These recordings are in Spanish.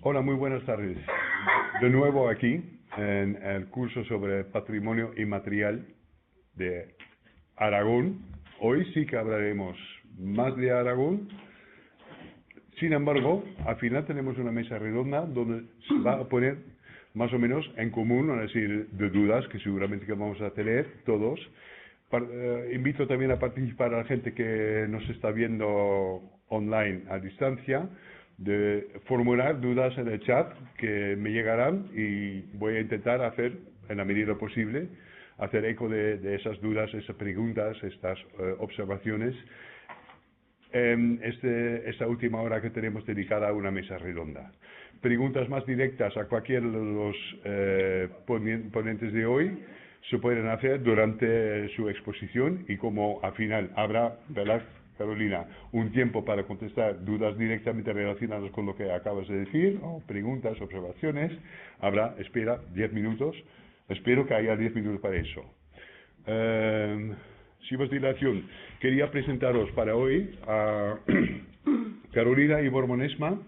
Hola, muy buenas tardes. De nuevo aquí en el curso sobre patrimonio inmaterial de Aragón. Hoy sí que hablaremos más de Aragón. Sin embargo, al final tenemos una mesa redonda donde se va a poner más o menos en común una serie de dudas que seguramente que vamos a tener todos. Invito también a participar a la gente que nos está viendo online a distancia, de formular dudas en el chat que me llegarán y voy a intentar hacer, en la medida posible, hacer eco de esas dudas, esas preguntas, estas observaciones en esta última hora que tenemos dedicada a una mesa redonda. Preguntas más directas a cualquiera de los ponentes de hoy se pueden hacer durante su exposición y como al final habrá, ¿verdad, Carolina?, un tiempo para contestar dudas directamente relacionadas con lo que acabas de decir, o preguntas, observaciones, habrá, espera, 10 minutos. Espero que haya 10 minutos para eso. Sin más dilación, quería presentaros para hoy a Carolina Ibor-Monesma,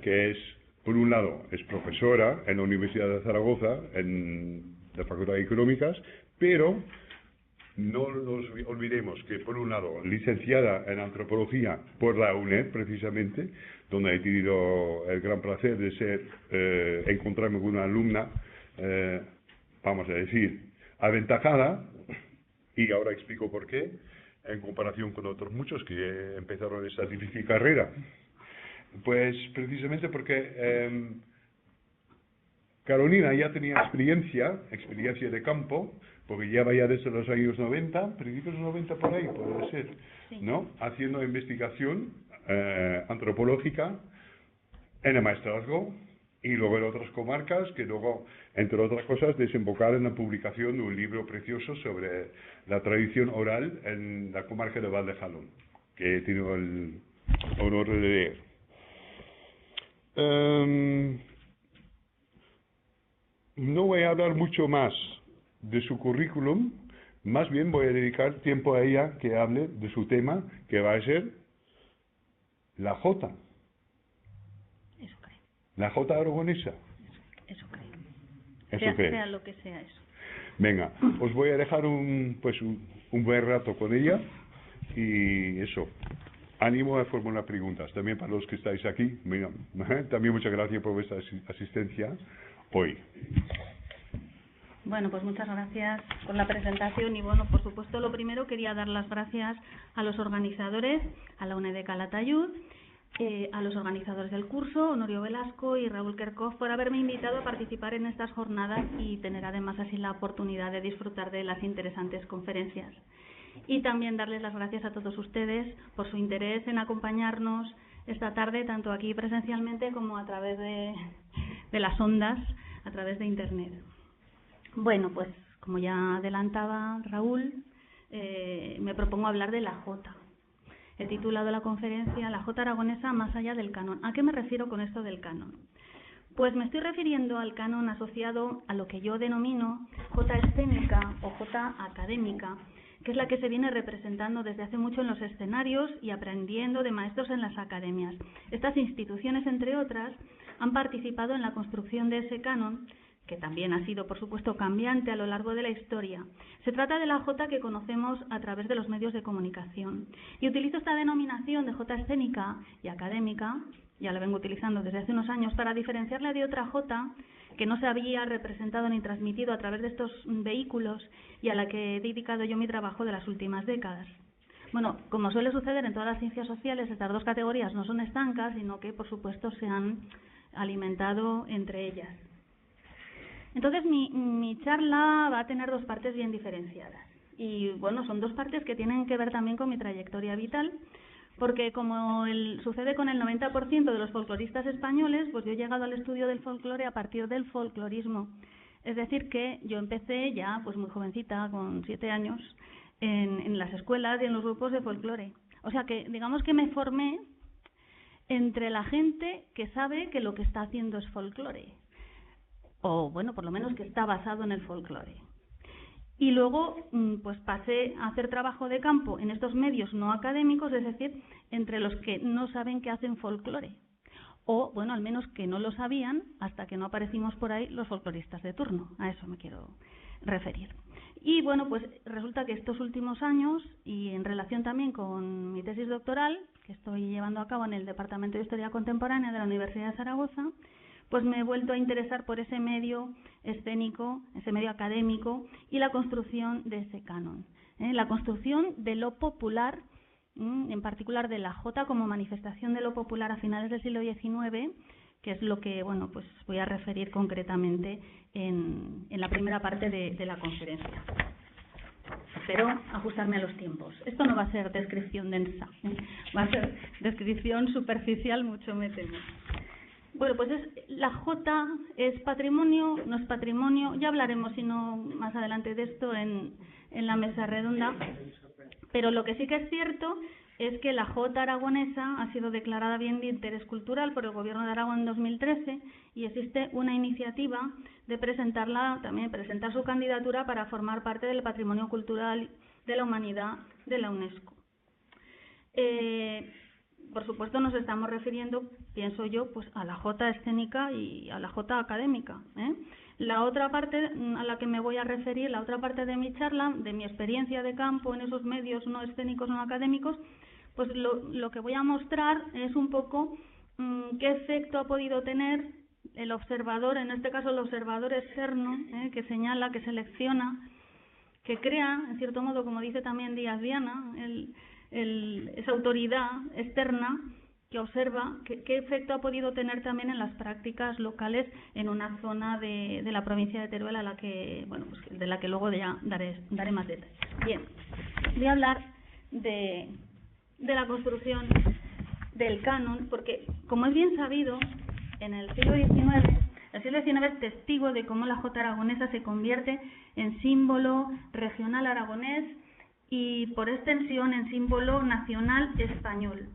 que es, por un lado, es profesora en la Universidad de Zaragoza, en la Facultad de Económicas, pero no nos olvidemos que, por un lado, licenciada en Antropología por la UNED, precisamente, donde he tenido el gran placer de encontrarme con una alumna, vamos a decir, aventajada, y ahora explico por qué, en comparación con otros muchos que empezaron esta difícil carrera. Pues precisamente porque Carolina ya tenía experiencia de campo, porque lleva ya desde los años 90, principios de los 90 por ahí, puede ser, sí, ¿no? Haciendo investigación antropológica en el Maestrazgo y luego en otras comarcas, que luego, entre otras cosas, desembocaron en la publicación de un libro precioso sobre la tradición oral en la comarca de Valdejalón, que he tenido el honor de leer. No voy a hablar mucho más de su currículum, más bien voy a dedicar tiempo a ella que hable de su tema, que va a ser la Jota. eso creo. La Jota aragonesa. Eso creo. Eso creo. Sea lo que sea eso. Venga, os voy a dejar un buen rato con ella y eso. Ánimo a formular preguntas, también para los que estáis aquí. Mira, también muchas gracias por vuestra asistencia hoy. Bueno, pues muchas gracias por la presentación y bueno, por supuesto, lo primero quería dar las gracias a los organizadores, a la UNED de Calatayud, a los organizadores del curso, Honorio Velasco y Raúl Kerkhoff, por haberme invitado a participar en estas jornadas y tener además así la oportunidad de disfrutar de las interesantes conferencias. Y también darles las gracias a todos ustedes por su interés en acompañarnos esta tarde, tanto aquí presencialmente como a través de las ondas, a través de Internet. Bueno, pues como ya adelantaba Raúl, me propongo hablar de la Jota. He titulado la conferencia La Jota aragonesa más allá del canon. ¿A qué me refiero con esto del canon? Pues me estoy refiriendo al canon asociado a lo que yo denomino Jota escénica o Jota académica, que es la que se viene representando desde hace mucho en los escenarios y aprendiendo de maestros en las academias. Estas instituciones, entre otras, han participado en la construcción de ese canon, que también ha sido, por supuesto, cambiante a lo largo de la historia. Se trata de la Jota que conocemos a través de los medios de comunicación. Y utilizo esta denominación de Jota escénica y académica, ya la vengo utilizando desde hace unos años, para diferenciarla de otra Jota que no se había representado ni transmitido a través de estos vehículos y a la que he dedicado yo mi trabajo de las últimas décadas. Bueno, como suele suceder en todas las ciencias sociales, estas dos categorías no son estancas, sino que, por supuesto, se han alimentado entre ellas. Entonces, mi charla va a tener dos partes bien diferenciadas. Y, bueno, son dos partes que tienen que ver también con mi trayectoria vital, porque como sucede con el 90% de los folcloristas españoles, pues yo he llegado al estudio del folclore a partir del folclorismo. Es decir, que yo empecé ya pues muy jovencita, con 7 años, en las escuelas y en los grupos de folclore. O sea que, digamos que me formé entre la gente que sabe que lo que está haciendo es folclore. O, bueno, por lo menos que está basado en el folclore. Y luego pues pasé a hacer trabajo de campo en estos medios no académicos, es decir, entre los que no saben que hacen folclore. o, bueno, al menos que no lo sabían hasta que no aparecimos por ahí los folcloristas de turno. A eso me quiero referir. Y, bueno, pues resulta que estos últimos años, y en relación también con mi tesis doctoral, que estoy llevando a cabo en el Departamento de Historia Contemporánea de la Universidad de Zaragoza, pues me he vuelto a interesar por ese medio escénico, ese medio académico y la construcción de ese canon. La construcción de lo popular, en particular de la jota como manifestación de lo popular a finales del siglo XIX, que es lo que, bueno, pues voy a referir concretamente en la primera parte de la conferencia. Espero ajustarme a los tiempos. Esto no va a ser descripción densa, va a ser descripción superficial, mucho me temo. Bueno, pues la jota es patrimonio, no es patrimonio. Ya hablaremos, si no, más adelante de esto en la mesa redonda. Pero lo que sí que es cierto es que la jota aragonesa ha sido declarada bien de interés cultural por el Gobierno de Aragón en 2013 y existe una iniciativa de presentar su candidatura para formar parte del patrimonio cultural de la humanidad de la UNESCO. Por supuesto, nos estamos refiriendo, pienso yo, pues a la jota escénica y a la jota académica. La otra parte a la que me voy a referir, la otra parte de mi charla, de mi experiencia de campo en esos medios no escénicos, no académicos, pues lo que voy a mostrar es un poco qué efecto ha podido tener el observador, en este caso el observador externo, que señala, que selecciona, que crea, en cierto modo, como dice también Díaz Viana, esa autoridad externa que observa qué efecto ha podido tener también en las prácticas locales en una zona de la provincia de Teruel, de la que luego ya daré más detalles. Bien, voy a hablar de la construcción del canon, porque, como es bien sabido, en el siglo XIX es testigo de cómo la jota aragonesa se convierte en símbolo regional aragonés y, por extensión, en símbolo nacional español.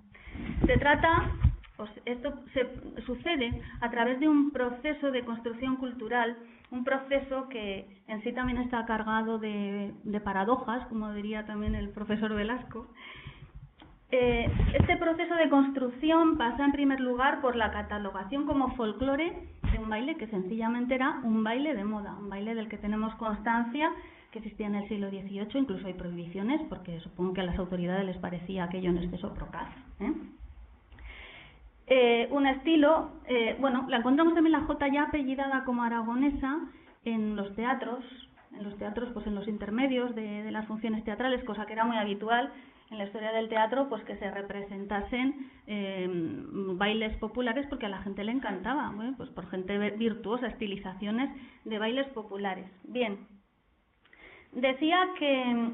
Esto sucede a través de un proceso de construcción cultural, un proceso que en sí también está cargado de paradojas, como diría también el profesor Velasco. Este proceso de construcción pasa en primer lugar por la catalogación como folclore de un baile que sencillamente era un baile de moda, un baile del que tenemos constancia que existía en el siglo XVIII, incluso hay prohibiciones, porque supongo que a las autoridades les parecía aquello en exceso procaz. Un estilo, la encontramos también la jota ya apellidada como aragonesa en los teatros, pues en los intermedios de las funciones teatrales, cosa que era muy habitual en la historia del teatro, pues que se representasen bailes populares, porque a la gente le encantaba, pues por gente virtuosa, estilizaciones de bailes populares. Bien, decía que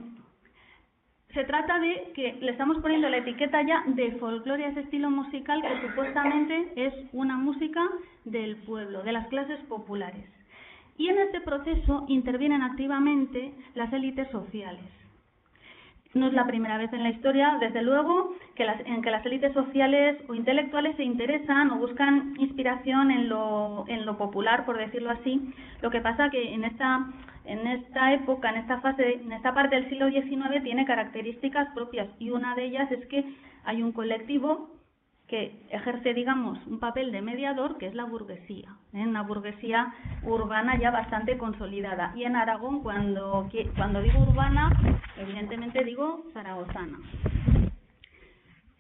se trata de que le estamos poniendo la etiqueta ya de folclore a ese estilo musical que supuestamente es una música del pueblo, de las clases populares. Y en este proceso intervienen activamente las élites sociales. No es la primera vez en la historia, desde luego, en que las élites sociales o intelectuales se interesan o buscan inspiración en lo popular, por decirlo así. Lo que pasa que en esta época, en esta parte del siglo XIX, tiene características propias, y una de ellas es que hay un colectivo que ejerce, digamos, un papel de mediador, que es la burguesía, una burguesía urbana ya bastante consolidada. Y en Aragón, cuando digo urbana, evidentemente digo zaragozana.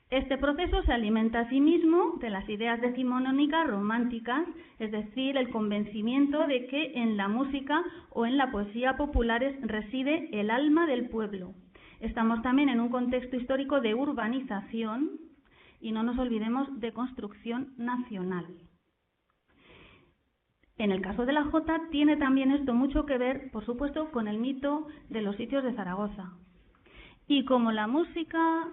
Este proceso se alimenta a sí mismo de las ideas decimonónicas románticas, es decir, el convencimiento de que en la música o en la poesía populares reside el alma del pueblo. Estamos también en un contexto histórico de urbanización, y no nos olvidemos de construcción nacional. En el caso de la jota tiene también esto mucho que ver, por supuesto, con el mito de los sitios de Zaragoza. Y como la música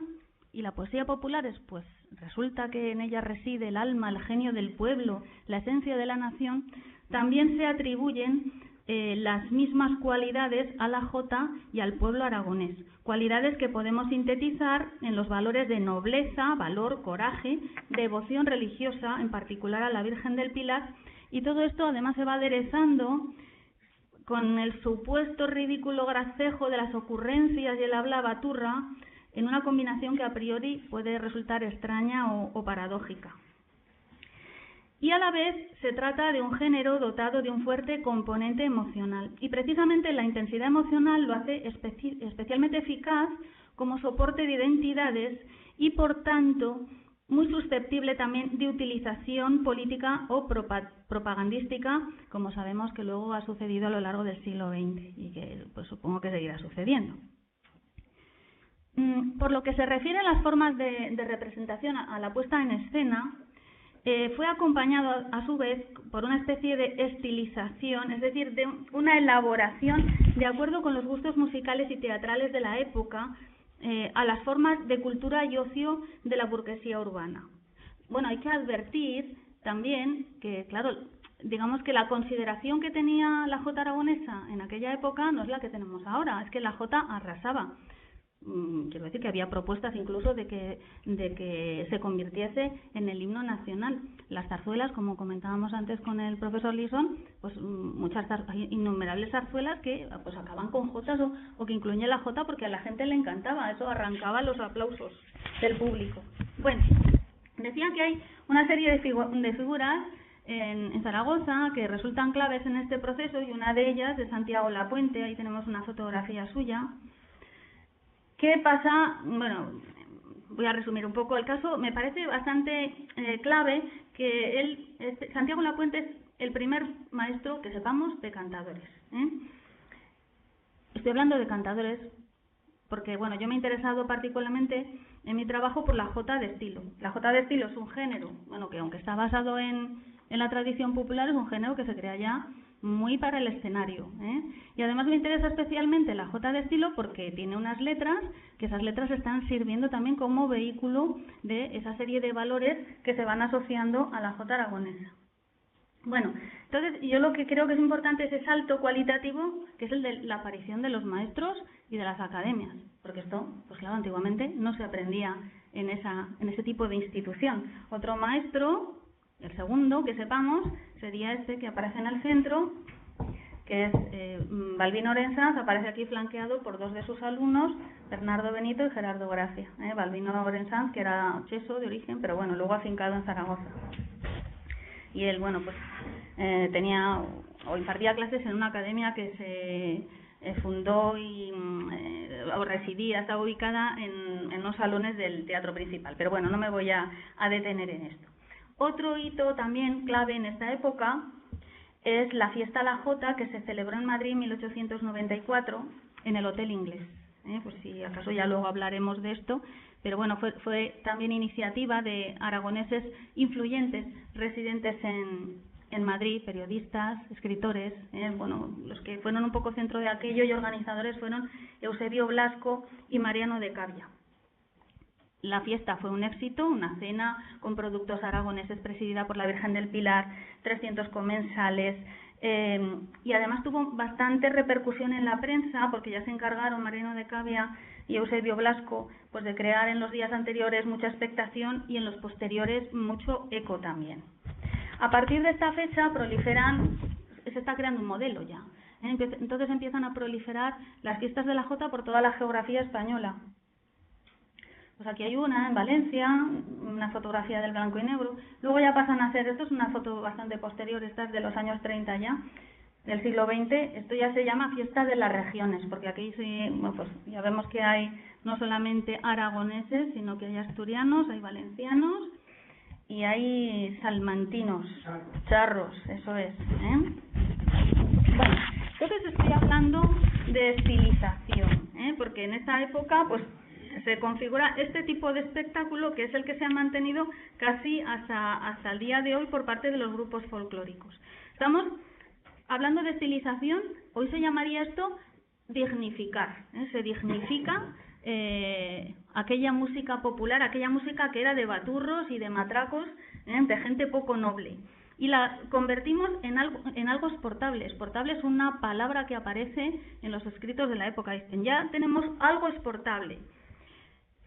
y la poesía populares, pues resulta que en ella reside el alma, el genio del pueblo, la esencia de la nación, también se atribuyen las mismas cualidades a la jota y al pueblo aragonés, cualidades que podemos sintetizar en los valores de nobleza, valor, coraje, devoción religiosa, en particular a la Virgen del Pilar, y todo esto además se va aderezando con el supuesto ridículo gracejo de las ocurrencias y el habla baturra, en una combinación que a priori puede resultar extraña o paradójica. y a la vez se trata de un género dotado de un fuerte componente emocional. Y precisamente la intensidad emocional lo hace especialmente eficaz como soporte de identidades y, por tanto, muy susceptible también de utilización política o propagandística, como sabemos que luego ha sucedido a lo largo del siglo XX y que pues, supongo que seguirá sucediendo. Por lo que se refiere a las formas de representación, a la puesta en escena, fue acompañado a su vez por una especie de estilización, es decir, de una elaboración de acuerdo con los gustos musicales y teatrales de la época, a las formas de cultura y ocio de la burguesía urbana. Bueno, hay que advertir también que, claro, digamos que la consideración que tenía la jota aragonesa en aquella época no es la que tenemos ahora, es que la jota arrasaba. Quiero decir que había propuestas incluso de que se convirtiese en el himno nacional. Las zarzuelas, como comentábamos antes con el profesor Lison, pues hay innumerables zarzuelas que pues acaban con jotas o que incluyen la jota porque a la gente le encantaba, eso arrancaba los aplausos del público. Bueno, decía que hay una serie de figuras en Zaragoza que resultan claves en este proceso, y una de ellas de Santiago Lapuente. Ahí tenemos una fotografía suya. ¿Qué pasa? Bueno, voy a resumir un poco el caso. Me parece bastante clave que Santiago Lapuente es el primer maestro que sepamos de cantadores. Estoy hablando de cantadores porque, bueno, yo me he interesado particularmente en mi trabajo por la jota de estilo. La jota de estilo es un género, bueno, que aunque está basado en la tradición popular, es un género que se crea ya muy para el escenario, Y además me interesa especialmente la jota de estilo porque tiene unas letras, que esas letras están sirviendo también como vehículo de esa serie de valores que se van asociando a la jota aragonesa. Bueno, entonces yo lo que creo que es importante es ese salto cualitativo, que es el de la aparición de los maestros y de las academias, porque esto, pues claro, antiguamente no se aprendía en ese tipo de institución. Otro maestro, el segundo que sepamos, sería este que aparece en el centro, que es Balbino Orensanz. Aparece aquí flanqueado por dos de sus alumnos, Bernardo Benito y Gerardo Gracia. Balbino Orensanz, que era cheso de origen, pero bueno, luego afincado en Zaragoza. Y él, bueno, pues tenía o impartía clases en una academia que se fundó o residía, estaba ubicada en los salones del teatro principal. Pero bueno, no me voy a detener en esto. Otro hito también clave en esta época es la fiesta La Jota, que se celebró en Madrid en 1894 en el Hotel Inglés. Pues si acaso ya luego hablaremos de esto, pero bueno, fue también iniciativa de aragoneses influyentes residentes en Madrid, periodistas, escritores. Bueno, los que fueron un poco centro de aquello y organizadores fueron Eusebio Blasco y Mariano de Cavia. La fiesta fue un éxito, una cena con productos aragoneses presidida por la Virgen del Pilar, 300 comensales, y además tuvo bastante repercusión en la prensa porque ya se encargaron Mariano de Cavia y Eusebio Blasco pues de crear en los días anteriores mucha expectación y en los posteriores mucho eco también. A partir de esta fecha se está creando un modelo ya. Entonces empiezan a proliferar las fiestas de la jota por toda la geografía española. Pues aquí hay una en Valencia, una fotografía del blanco y negro. Luego ya pasan a hacer, esto es una foto bastante posterior, esta es de los años 30 ya, del siglo XX. Esto ya se llama fiesta de las regiones, porque aquí sí, bueno, pues ya vemos que hay no solamente aragoneses, sino que hay asturianos, hay valencianos y hay salmantinos, charros, eso es. Bueno, entonces estoy hablando de estilización, porque en esta época, pues, se configura este tipo de espectáculo que es el que se ha mantenido casi hasta el día de hoy por parte de los grupos folclóricos. Estamos hablando de estilización, hoy se llamaría esto dignificar. Se dignifica aquella música popular, aquella música que era de baturros y de matracos, de gente poco noble. Y la convertimos en algo exportable. Exportable es una palabra que aparece en los escritos de la época. Dicen, ya tenemos algo exportable.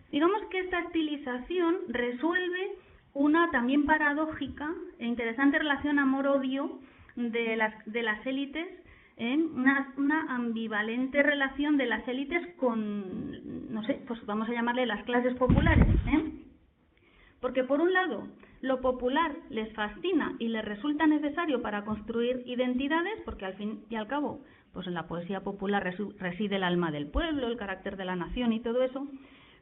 Digamos que esta estilización resuelve una también paradójica e interesante relación amor-odio de las élites, una ambivalente relación de las élites con, no sé, pues vamos a llamarle las clases populares. Porque por un lado lo popular les fascina y les resulta necesario para construir identidades, porque al fin y al cabo, pues en la poesía popular reside el alma del pueblo, el carácter de la nación y todo eso,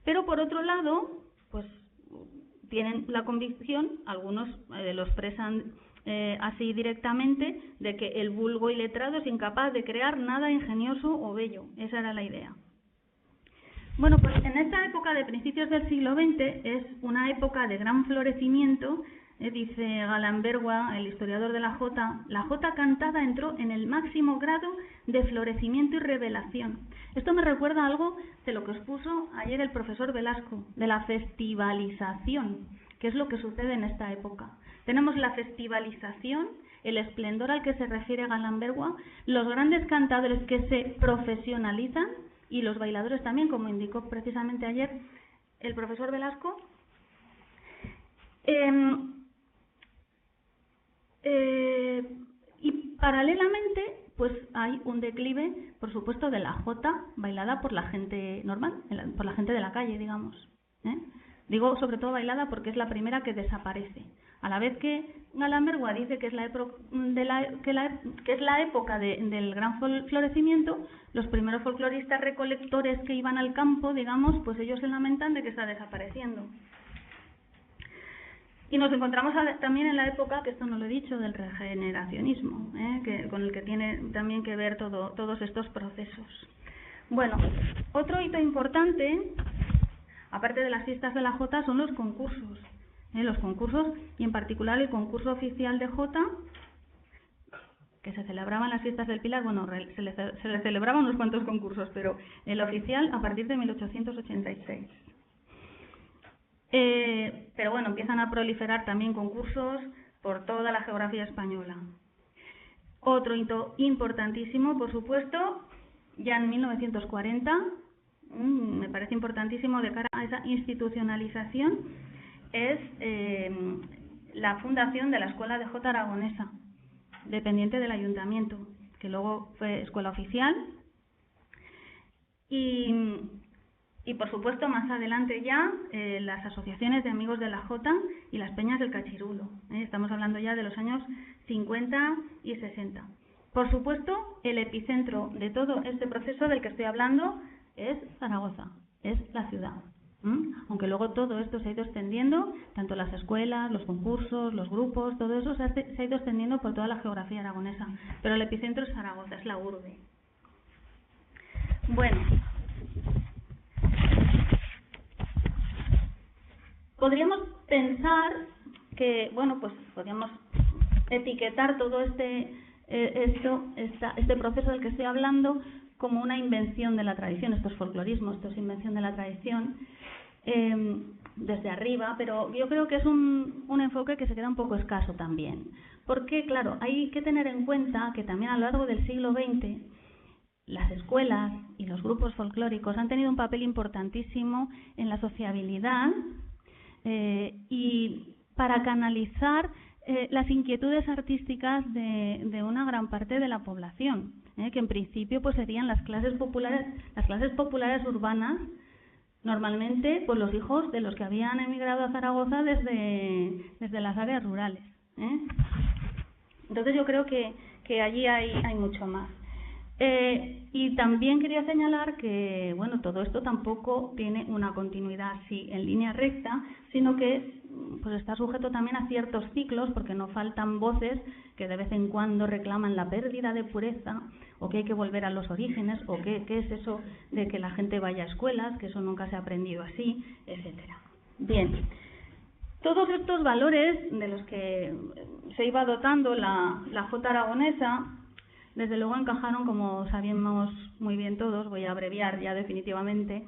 pero por otro lado, pues tienen la convicción, algunos lo expresan así directamente, de que el vulgo iletrado es incapaz de crear nada ingenioso o bello. Esa era la idea. Bueno, pues en esta época de principios del siglo XX es una época de gran florecimiento. Dice Galán Bergua, el historiador de la Jota cantada entró en el máximo grado de florecimiento y revelación. Esto me recuerda algo de lo que expuso ayer el profesor Velasco, de la festivalización, que es lo que sucede en esta época. Tenemos la festivalización, el esplendor al que se refiere Galán Bergua, los grandes cantadores que se profesionalizan y los bailadores también, como indicó precisamente ayer el profesor Velasco. Y paralelamente, pues hay un declive, por supuesto, de la jota bailada por la gente normal, por la gente de la calle, digamos. Digo sobre todo bailada porque es la primera que desaparece. A la vez que Galán Bergua dice que es la época del gran florecimiento, los primeros folcloristas recolectores que iban al campo, digamos, pues ellos se lamentan de que está desapareciendo. Y nos encontramos también en la época, que esto no lo he dicho, del regeneracionismo, con el que tiene también que ver todos estos procesos. Bueno, otro hito importante, aparte de las fiestas de la Jota, son los concursos. Los concursos, y en particular el concurso oficial de Jota, que se celebraba en las fiestas del Pilar. Bueno, se le celebraban unos cuantos concursos, pero el oficial a partir de 1886. Pero bueno, empiezan a proliferar también concursos por toda la geografía española. Otro hito importantísimo, por supuesto, ya en 1940, me parece importantísimo de cara a esa institucionalización, es la fundación de la Escuela de Jota Aragonesa, dependiente del Ayuntamiento, que luego fue escuela oficial. Y por supuesto, más adelante ya, las asociaciones de amigos de la Jota y las peñas del Cachirulo. Estamos hablando ya de los años 50 y 60. Por supuesto, el epicentro de todo este proceso del que estoy hablando es Zaragoza, es la ciudad. Aunque luego todo esto se ha ido extendiendo, tanto las escuelas, los concursos, los grupos, todo eso se ha ido extendiendo por toda la geografía aragonesa. Pero el epicentro es Zaragoza, es la urbe. Bueno, podríamos pensar que, bueno, pues podríamos etiquetar todo este proceso del que estoy hablando como una invención de la tradición. Esto es folclorismo, esto es invención de la tradición desde arriba, pero yo creo que es un enfoque que se queda un poco escaso también, porque claro, hay que tener en cuenta que también a lo largo del siglo XX las escuelas y los grupos folclóricos han tenido un papel importantísimo en la sociabilidad y para canalizar las inquietudes artísticas de una gran parte de la población, que en principio pues serían las clases populares urbanas, normalmente pues los hijos de los que habían emigrado a Zaragoza desde las áreas rurales. Entonces yo creo que allí hay mucho más. Y también quería señalar que bueno, todo esto tampoco tiene una continuidad así en línea recta, sino que pues está sujeto también a ciertos ciclos, porque no faltan voces que de vez en cuando reclaman la pérdida de pureza, o que hay que volver a los orígenes, o qué es eso de que la gente vaya a escuelas, que eso nunca se ha aprendido así, etcétera. Bien, todos estos valores de los que se iba dotando la Jota aragonesa, desde luego encajaron, como sabemos muy bien todos, voy a abreviar ya definitivamente,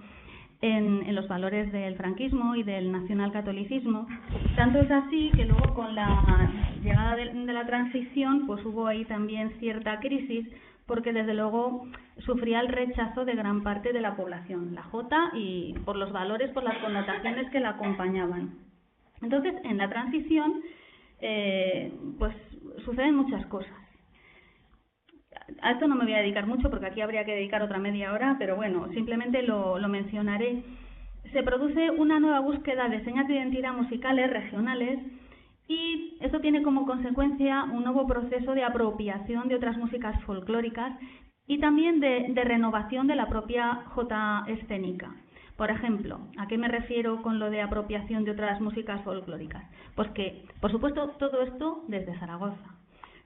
en los valores del franquismo y del nacionalcatolicismo. Tanto es así que luego con la llegada de la transición pues hubo ahí también cierta crisis, porque desde luego sufría el rechazo de gran parte de la población, la Jota, y por los valores, por las connotaciones que la acompañaban. Entonces, en la transición pues suceden muchas cosas. A esto no me voy a dedicar mucho porque aquí habría que dedicar otra media hora, pero bueno, simplemente lo mencionaré. Se produce una nueva búsqueda de señas de identidad musicales regionales Y esto tiene como consecuencia un nuevo proceso de apropiación de otras músicas folclóricas y también de renovación de la propia jota escénica. Por ejemplo, ¿a qué me refiero con lo de apropiación de otras músicas folclóricas? Pues que, por supuesto, todo esto desde Zaragoza.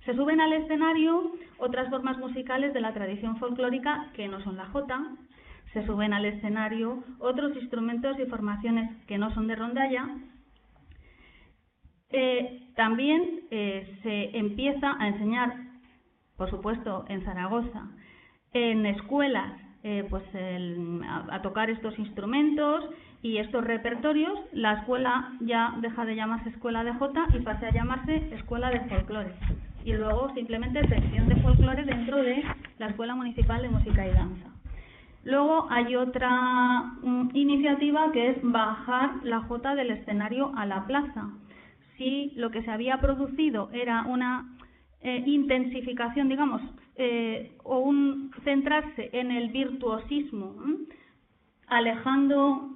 Se suben al escenario otras formas musicales de la tradición folclórica que no son la jota, se suben al escenario otros instrumentos y formaciones que no son de rondalla. También se empieza a enseñar, por supuesto, en Zaragoza, en escuelas, a tocar estos instrumentos y estos repertorios. La escuela ya deja de llamarse escuela de jota y pasa a llamarse escuela de folclore. Y luego simplemente sección de folclore dentro de la Escuela Municipal de Música y Danza. Luego hay otra iniciativa que es bajar la jota del escenario a la plaza. Si lo que se había producido era una intensificación, digamos, o un centrarse en el virtuosismo, alejando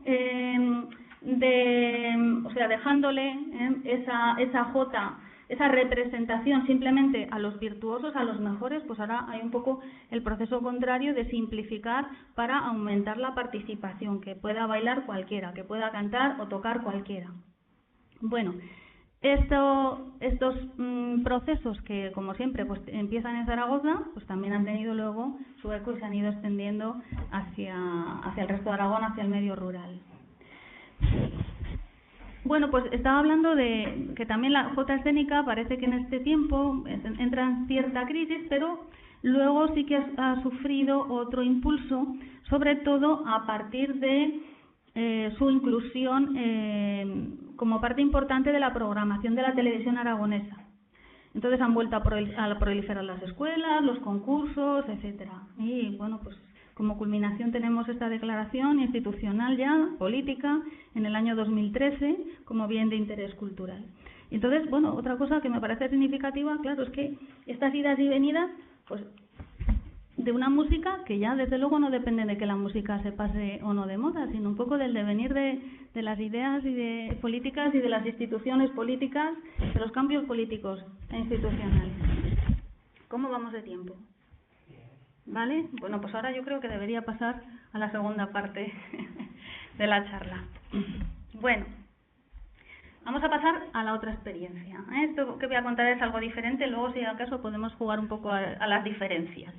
dejándole esa jota, esa representación simplemente a los virtuosos, a los mejores, pues ahora hay un poco el proceso contrario de simplificar para aumentar la participación, que pueda bailar cualquiera, que pueda cantar o tocar cualquiera. Bueno, estos procesos que, como siempre, pues empiezan en Zaragoza, pues también han tenido luego su eco y se han ido extendiendo hacia el resto de Aragón, hacia el medio rural. Bueno, pues estaba hablando de que también la jota escénica parece que en este tiempo entra en cierta crisis, pero luego sí que ha sufrido otro impulso, sobre todo a partir de su inclusión como parte importante de la programación de la televisión aragonesa. Entonces han vuelto a proliferar las escuelas, los concursos, etcétera. Y bueno, pues como culminación tenemos esta declaración institucional ya, política, en el año 2013, como bien de interés cultural. Entonces, bueno, otra cosa que me parece significativa, claro, es que estas idas y venidas, pues, de una música que ya desde luego no depende de que la música se pase o no de moda, sino un poco del devenir de las ideas y de políticas y de las instituciones políticas, de los cambios políticos e institucionales. ¿Cómo vamos de tiempo? ¿Vale? Bueno, pues ahora yo creo que debería pasar a la segunda parte de la charla. Bueno, vamos a pasar a la otra experiencia. Esto que voy a contar es algo diferente, luego si acaso podemos jugar un poco a las diferencias,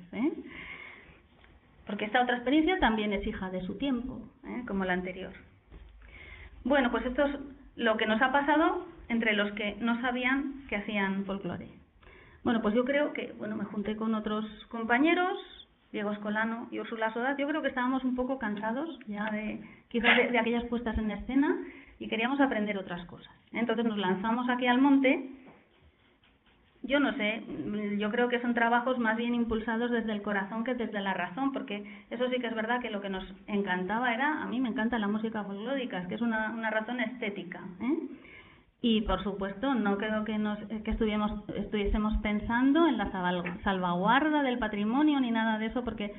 porque esta otra experiencia también es hija de su tiempo, como la anterior. Bueno, pues esto es lo que nos ha pasado entre los que no sabían que hacían folclore. Bueno, pues yo creo que, me junté con otros compañeros, Diego Escolano y Úrsula Sodaz. Yo creo que estábamos un poco cansados ya quizás de aquellas puestas en escena y queríamos aprender otras cosas. Entonces nos lanzamos aquí al monte. Yo no sé, yo creo que son trabajos más bien impulsados desde el corazón que desde la razón, porque eso sí que es verdad que lo que nos encantaba a mí me encanta la música folclórica, es que es una razón estética, Y, por supuesto, no creo que estuviésemos pensando en la salvaguarda del patrimonio ni nada de eso, porque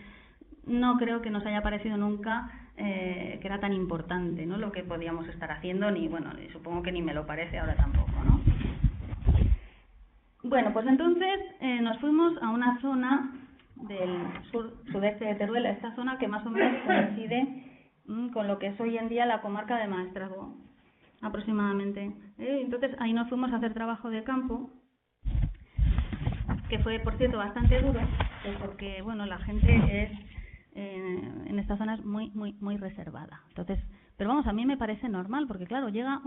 no creo que nos haya parecido nunca que era tan importante, ¿no?, lo que podíamos estar haciendo, ni supongo que ni me lo parece ahora tampoco, ¿no? Bueno, pues entonces nos fuimos a una zona del sudeste de Teruel, esta zona que más o menos coincide con lo que es hoy en día la comarca de Maestrazgo, aproximadamente. Entonces ahí nos fuimos a hacer trabajo de campo, que fue, por cierto, bastante duro, porque la gente es en esta zona es muy reservada. Entonces, pero a mí me parece normal, porque claro, llega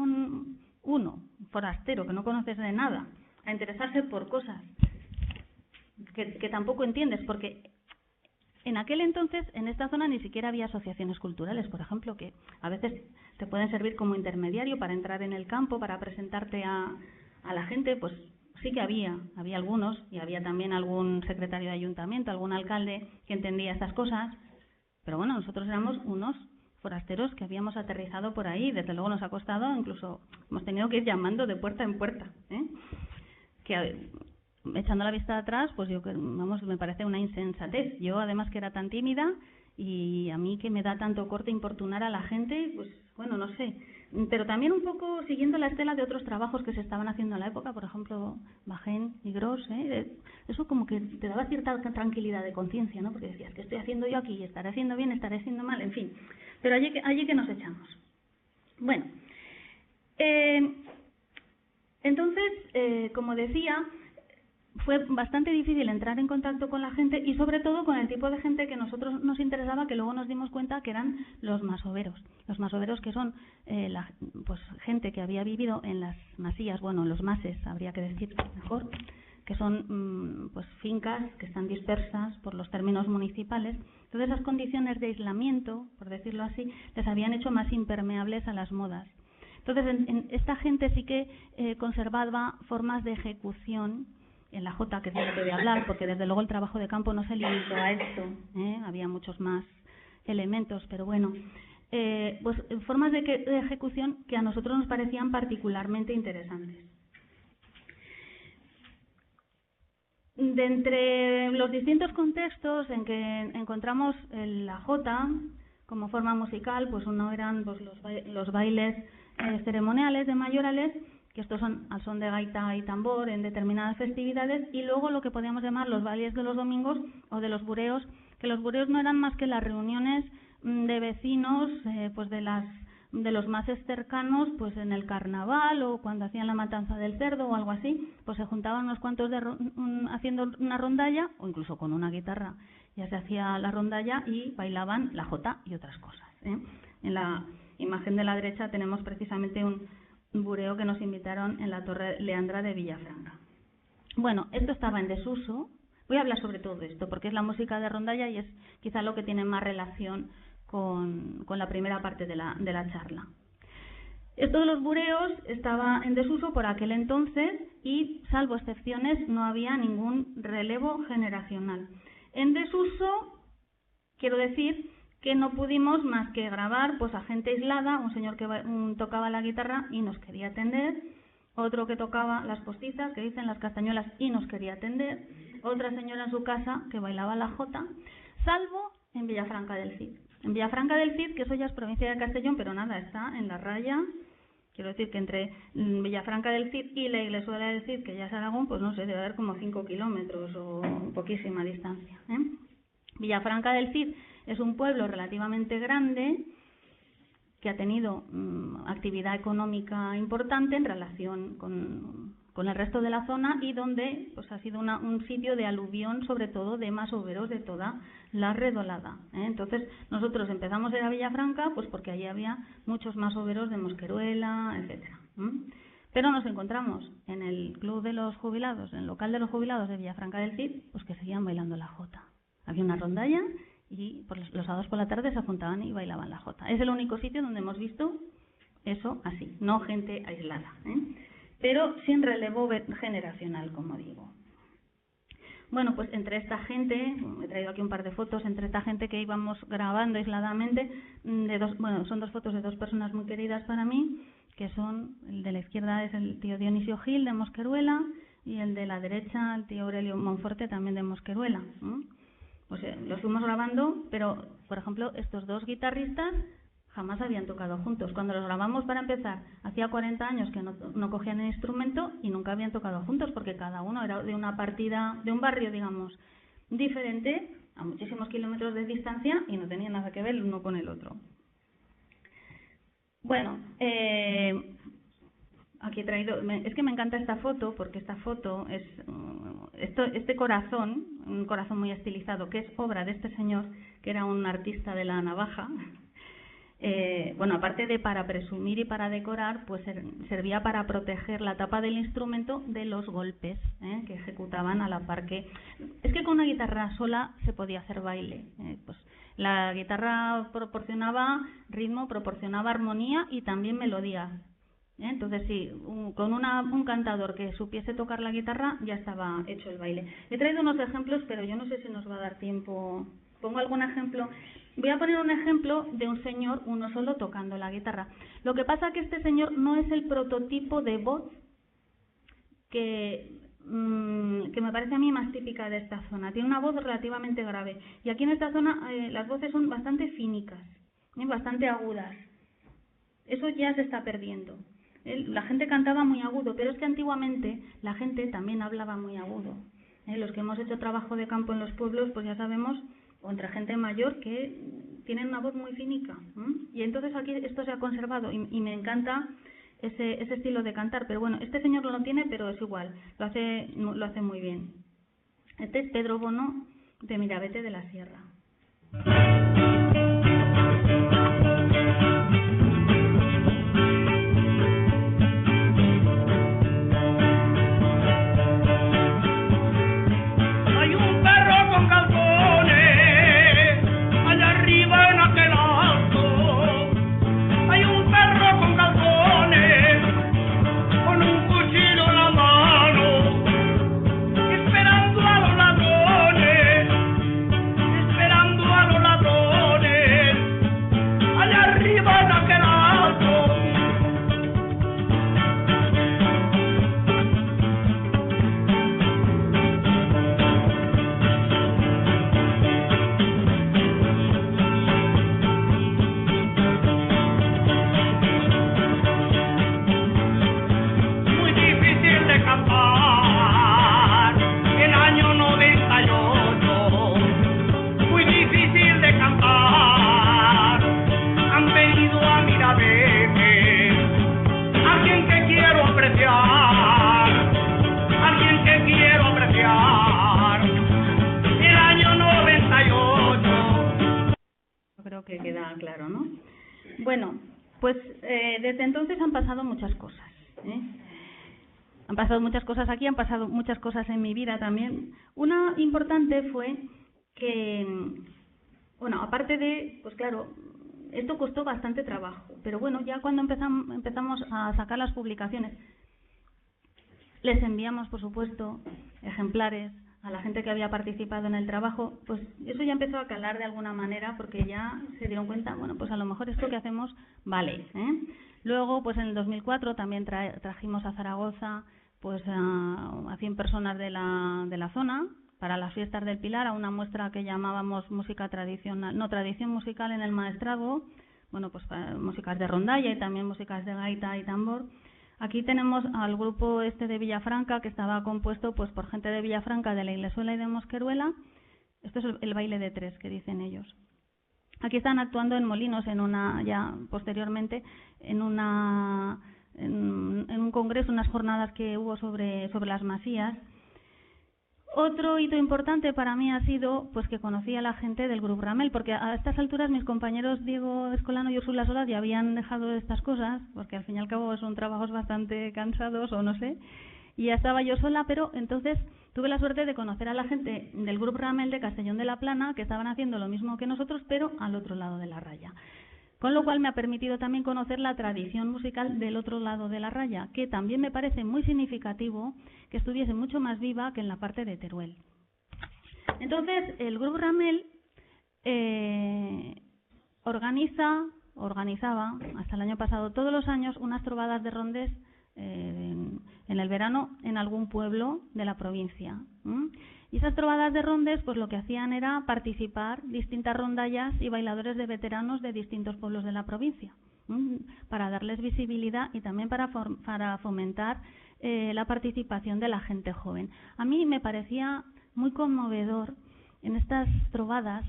uno forastero que no conoces de nada a interesarse por cosas que tampoco entiendes, porque en aquel entonces, en esta zona, ni siquiera había asociaciones culturales, por ejemplo, que a veces te pueden servir como intermediario para entrar en el campo, para presentarte a la gente. Pues sí que había algunos, y había también algún secretario de ayuntamiento, algún alcalde que entendía estas cosas, pero nosotros éramos unos forasteros que habíamos aterrizado por ahí. Desde luego nos ha costado, incluso hemos tenido que ir llamando de puerta en puerta, que echando la vista atrás, pues me parece una insensatez. Yo, además, que era tan tímida, y a mí que me da tanto corte importunar a la gente, pues no sé, pero también un poco siguiendo la estela de otros trabajos que se estaban haciendo en la época, por ejemplo, Bajén y Gros, eso como que te daba cierta tranquilidad de conciencia, ¿no? Porque decías, ¿qué estoy haciendo yo aquí? ¿Estaré haciendo bien? ¿Estaré haciendo mal? En fin, pero allí que nos echamos. Bueno, entonces, como decía, fue bastante difícil entrar en contacto con la gente y sobre todo con el tipo de gente que nosotros nos interesaba, que luego nos dimos cuenta que eran los masoveros. Los masoveros, que son pues gente que había vivido en las masías, bueno, los mases, habría que decir mejor, que son pues fincas que están dispersas por los términos municipales. Entonces esas condiciones de aislamiento, por decirlo así, les habían hecho más impermeables a las modas. Entonces esta gente sí que conservaba formas de ejecución en la Jota, que es de lo que voy a hablar, porque desde luego el trabajo de campo no se limitó a esto, había muchos más elementos, pero bueno, pues formas de ejecución que a nosotros nos parecían particularmente interesantes. De entre los distintos contextos en que encontramos la Jota como forma musical, pues uno eran pues, los bailes ceremoniales de mayorales, que estos son al son de gaita y tambor en determinadas festividades, y luego lo que podríamos llamar los bailes de los domingos o de los bureos, que los bureos no eran más que las reuniones de vecinos pues de los más cercanos, pues en el carnaval o cuando hacían la matanza del cerdo o algo así, pues se juntaban unos cuantos haciendo una rondalla o incluso con una guitarra, ya se hacía la rondalla y bailaban la jota y otras cosas. En la imagen de la derecha tenemos precisamente un bureo que nos invitaron en la Torre Leandra de Villafranca. Bueno, esto estaba en desuso. Voy a hablar sobre todo esto porque es la música de rondalla y es quizá lo que tiene más relación con la primera parte de la charla. Esto de los bureos estaba en desuso por aquel entonces y, salvo excepciones, no había ningún relevo generacional. En desuso, quiero decir que no pudimos más que grabar pues a gente aislada, un señor que tocaba la guitarra y nos quería atender, otro que tocaba las postizas, que dicen las castañuelas, y nos quería atender, otra señora en su casa que bailaba la jota, salvo en Villafranca del Cid. En Villafranca del Cid, que eso ya es provincia de Castellón, pero nada, está en la raya. Quiero decir que entre Villafranca del Cid y la Iglesuela del Cid, que ya es Aragón, pues no sé, debe haber como 5 kilómetros o poquísima distancia. Villafranca del Cid es un pueblo relativamente grande que ha tenido actividad económica importante en relación con el resto de la zona y donde pues ha sido un sitio de aluvión, sobre todo de masoveros de toda la redolada. Entonces nosotros empezamos a ir a Villafranca pues porque allí había muchos masoveros de Mosqueruela, etcétera. Pero nos encontramos en el club de los jubilados, en el local de los jubilados de Villafranca del Cid, pues que seguían bailando la jota. Había una rondalla y los sábados por la tarde se juntaban y bailaban la jota. Es el único sitio donde hemos visto eso así, no gente aislada, pero sin relevo generacional, como digo. Bueno, pues entre esta gente, he traído aquí un par de fotos, entre esta gente que íbamos grabando aisladamente, son dos fotos de dos personas muy queridas para mí, que son, el de la izquierda es el tío Dionisio Gil de Mosqueruela y el de la derecha el tío Aurelio Monforte también de Mosqueruela. Pues los fuimos grabando, pero por ejemplo estos dos guitarristas jamás habían tocado juntos. Cuando los grabamos, para empezar, hacía 40 años que no cogían el instrumento y nunca habían tocado juntos porque cada uno era de una partida, de un barrio, digamos, diferente, a muchísimos kilómetros de distancia y no tenía nada que ver el uno con el otro. Bueno, aquí he traído, es que me encanta esta foto porque esta foto es este corazón, un corazón muy estilizado, que es obra de este señor que era un artista de la navaja. Bueno, aparte de para presumir y para decorar, pues servía para proteger la tapa del instrumento de los golpes que ejecutaban a la par que... Es que con una guitarra sola se podía hacer baile. Pues la guitarra proporcionaba ritmo, proporcionaba armonía y también melodía. Entonces, sí, con un cantador que supiese tocar la guitarra ya estaba hecho el baile. He traído unos ejemplos, pero yo no sé si nos va a dar tiempo. Pongo algún ejemplo. Voy a poner un ejemplo de un señor, uno solo, tocando la guitarra. Lo que pasa es que este señor no es el prototipo de voz que me parece a mí más típica de esta zona. Tiene una voz relativamente grave. Y aquí en esta zona las voces son bastante fínicas, bastante agudas. Eso ya se está perdiendo. La gente cantaba muy agudo, pero es que antiguamente la gente también hablaba muy agudo. Los que hemos hecho trabajo de campo en los pueblos, pues ya sabemos, o entre gente mayor, que tienen una voz muy finica. Y entonces aquí esto se ha conservado y me encanta ese estilo de cantar. Pero bueno, este señor no lo tiene, pero es igual, lo hace muy bien. Este es Pedro Bono, de Mirabete de la Sierra. Que queda claro, ¿no? Bueno, pues desde entonces han pasado muchas cosas, Han pasado muchas cosas aquí, han pasado muchas cosas en mi vida también. Una importante fue que, bueno, aparte de, pues claro, esto costó bastante trabajo, pero bueno, ya cuando empezamos a sacar las publicaciones, les enviamos, por supuesto, ejemplares a la gente que había participado en el trabajo, pues eso ya empezó a calar de alguna manera, porque ya se dieron cuenta, bueno, pues a lo mejor esto que hacemos vale, Luego, pues en el 2004 también trajimos a Zaragoza pues a 100 personas de la zona para las fiestas del Pilar, a una muestra que llamábamos música tradicional, tradición musical en el maestrazgo, bueno, pues músicas de rondalla y también músicas de gaita y tambor. Aquí tenemos al grupo de Villafranca, que estaba compuesto pues por gente de Villafranca, de la Iglesuela y de Mosqueruela. Esto es el baile de tres, que dicen ellos. Aquí están actuando en Molinos, ya posteriormente, en un congreso, unas jornadas que hubo sobre las masías. Otro hito importante para mí ha sido pues que conocí a la gente del Grup Ramel, porque a estas alturas mis compañeros Diego Escolano y Úrsula Solaz ya habían dejado estas cosas, porque al fin y al cabo son trabajos bastante cansados o no sé, y ya estaba yo sola, pero entonces tuve la suerte de conocer a la gente del Grup Ramel de Castellón de la Plana, que estaban haciendo lo mismo que nosotros, pero al otro lado de la raya. Con lo cual me ha permitido también conocer la tradición musical del otro lado de la raya, que también me parece muy significativo que estuviese mucho más viva que en la parte de Teruel. Entonces, el Grup Ramel organizaba hasta el año pasado todos los años unas trovadas de rondes en el verano en algún pueblo de la provincia. Y esas trovadas de rondes, pues lo que hacían era participar distintas rondallas y bailadores de veteranos de distintos pueblos de la provincia, para darles visibilidad y también para fomentar la participación de la gente joven. A mí me parecía muy conmovedor en estas trovadas.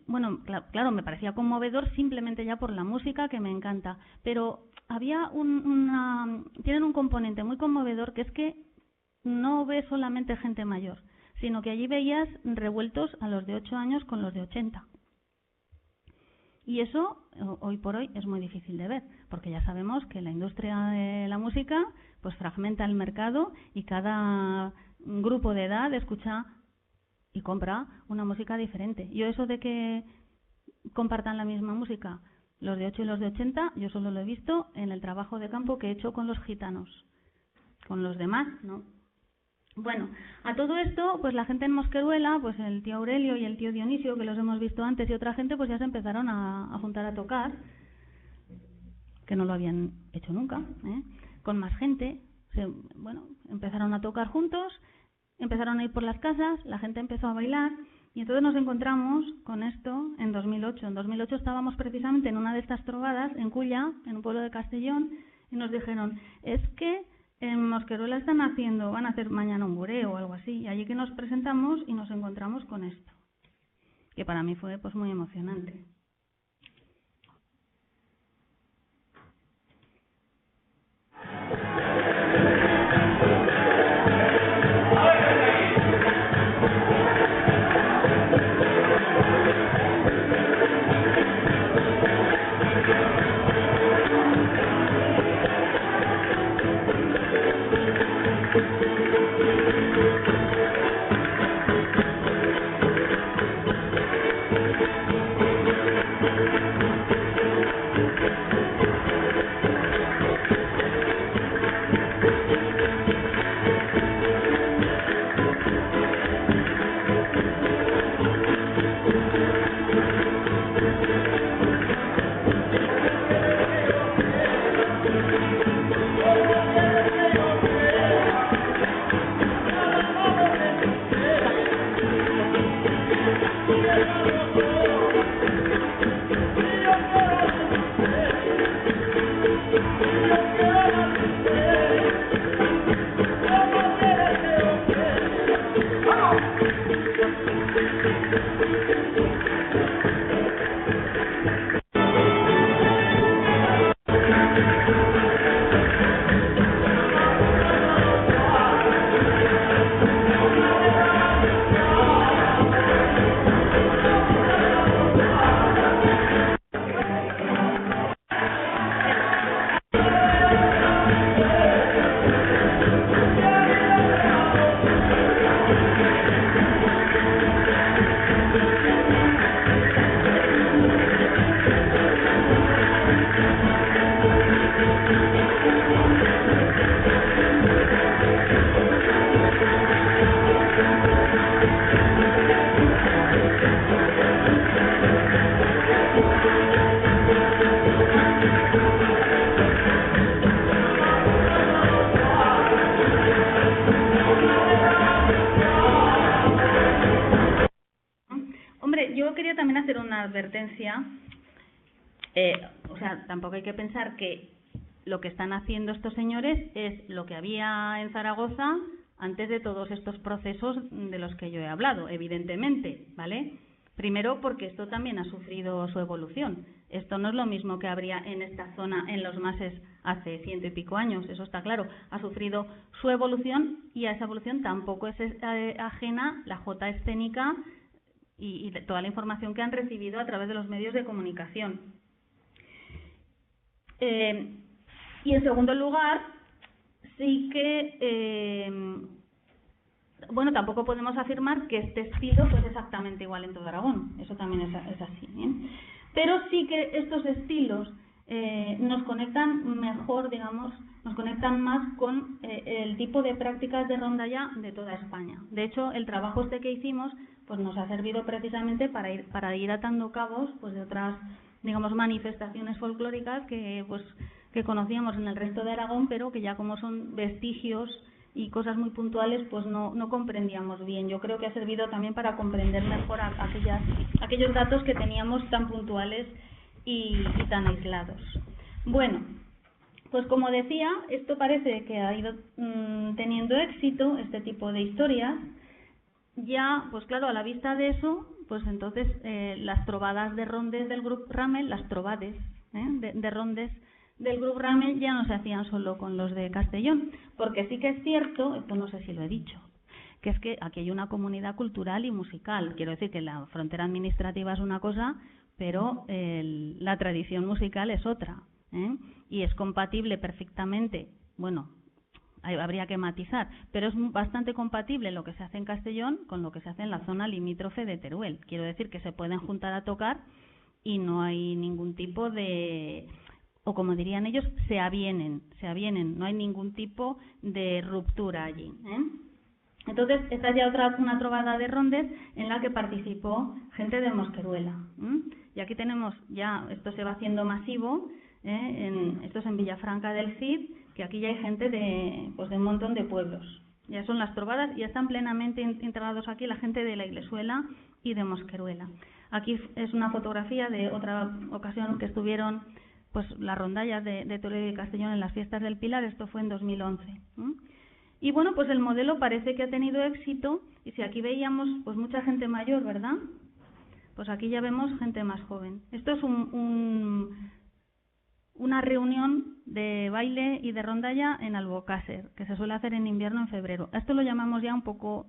Bueno, claro, me parecía conmovedor simplemente ya por la música, que me encanta, pero había tienen un componente muy conmovedor, que es que no ves solamente gente mayor, sino que allí veías revueltos a los de 8 años con los de 80. Y eso, hoy por hoy, es muy difícil de ver, porque ya sabemos que la industria de la música pues fragmenta el mercado y cada grupo de edad escucha y compra una música diferente. Yo eso de que compartan la misma música, los de 8 y los de 80, yo solo lo he visto en el trabajo de campo que he hecho con los gitanos. Con los demás, no. Bueno, a todo esto, pues la gente en Mosqueruela, pues el tío Aurelio y el tío Dionisio, que los hemos visto antes, y otra gente, pues ya se empezaron a juntar a tocar, que no lo habían hecho nunca, con más gente. Empezaron a tocar juntos, empezaron a ir por las casas, la gente empezó a bailar, Y entonces nos encontramos con esto en 2008. En 2008 estábamos precisamente en una de estas trovadas, en Culla, en un pueblo de Castellón, y nos dijeron, es que en Mosqueruela van a hacer mañana un bureo o algo así. Y allí que nos presentamos y nos encontramos con esto, que para mí fue pues muy emocionante. Yo quería también hacer una advertencia, o sea, tampoco hay que pensar que lo que están haciendo estos señores es lo que había en Zaragoza antes de todos estos procesos de los que yo he hablado, evidentemente, ¿vale? Primero porque esto también ha sufrido su evolución. Esto no es lo mismo que habría en esta zona en los Mases hace 100 y pico años, eso está claro. Ha sufrido su evolución y a esa evolución tampoco es ajena la jota escénica y toda la información que han recibido a través de los medios de comunicación. Y en segundo lugar, sí que, bueno, tampoco podemos afirmar que este estilo pues exactamente igual en todo Aragón, eso también es así, ¿eh? Pero sí que estos estilos nos conectan mejor, digamos, nos conectan más con el tipo de prácticas de rondalla de toda España. De hecho, el trabajo este que hicimos pues nos ha servido precisamente para ir atando cabos pues de otras, digamos, manifestaciones folclóricas que conocíamos en el resto de Aragón, pero que ya como son vestigios y cosas muy puntuales, pues no comprendíamos bien. Yo creo que ha servido también para comprender mejor aquellos datos que teníamos tan puntuales y tan aislados. Bueno, pues como decía, esto parece que ha ido teniendo éxito, este tipo de historias. Ya, pues claro, a la vista de eso, pues entonces las trovadas de rondes del Grup Ramel, las trovades de rondes del Grup Ramel ya no se hacían solo con los de Castellón, porque sí que es cierto, esto no sé si lo he dicho, que es que aquí hay una comunidad cultural y musical. Quiero decir que la frontera administrativa es una cosa, pero la tradición musical es otra, ¿eh? Y es compatible perfectamente, bueno, habría que matizar, pero es bastante compatible lo que se hace en Castellón con lo que se hace en la zona limítrofe de Teruel. Quiero decir que se pueden juntar a tocar y no hay ningún tipo de, o como dirían ellos, se avienen, no hay ningún tipo de ruptura allí, ¿eh? Entonces, esta es ya una trovada de rondes en la que participó gente de Mosqueruela, ¿eh? Y aquí tenemos ya, esto se va haciendo masivo, esto es en Villafranca del Cid, que aquí ya hay gente de un montón de pueblos, Ya son las trovadas y están plenamente integrados aquí la gente de la Iglesuela y de Mosqueruela. Aquí es una fotografía de otra ocasión que estuvieron pues las rondallas de Toledo y Castellón en las fiestas del Pilar. Esto fue en 2011. Y bueno, pues el modelo parece que ha tenido éxito, y si aquí veíamos pues mucha gente mayor, ¿verdad? Pues aquí ya vemos gente más joven. Esto es una reunión de baile y de rondalla en Albocácer, que se suele hacer en invierno, en febrero. Esto lo llamamos ya un poco,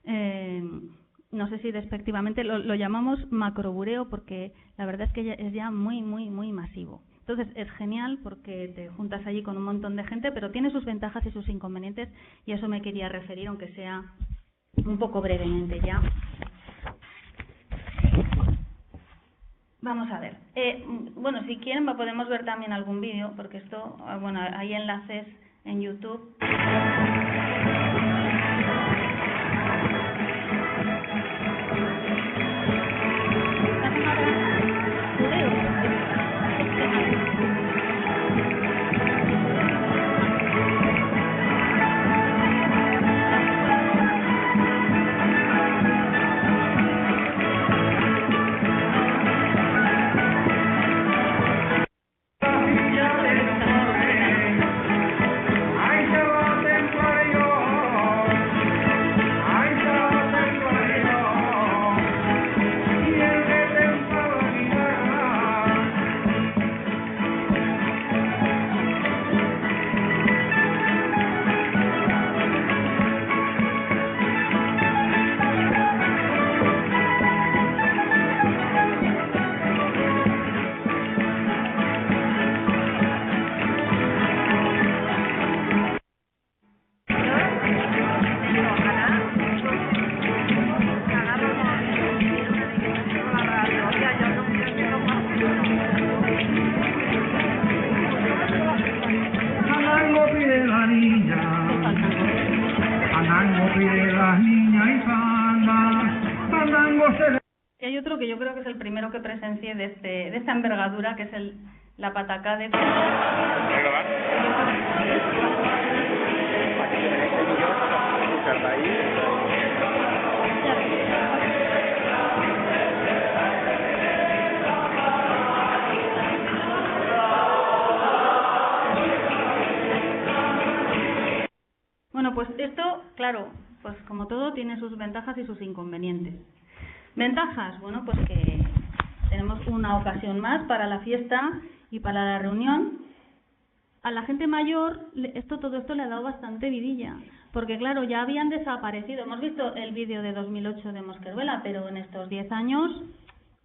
no sé si despectivamente, lo llamamos macrobureo, porque la verdad es que es ya muy masivo. Entonces es genial porque te juntas allí con un montón de gente, pero tiene sus ventajas y sus inconvenientes, y a eso me quería referir, aunque sea un poco brevemente ya. Vamos a ver. Bueno, si quieren podemos ver también algún vídeo, porque esto, bueno, hay enlaces en YouTube. Y hay otro que yo creo que es el primero que presencié de esta envergadura, que es la patacá de... Bueno, pues esto, claro, pues como todo tiene sus ventajas y sus inconvenientes. Ventajas, bueno, pues que tenemos una ocasión más para la fiesta y para la reunión. A la gente mayor todo esto le ha dado bastante vidilla, porque claro, ya habían desaparecido. Hemos visto el vídeo de 2008 de Mosqueruela, pero en estos 10 años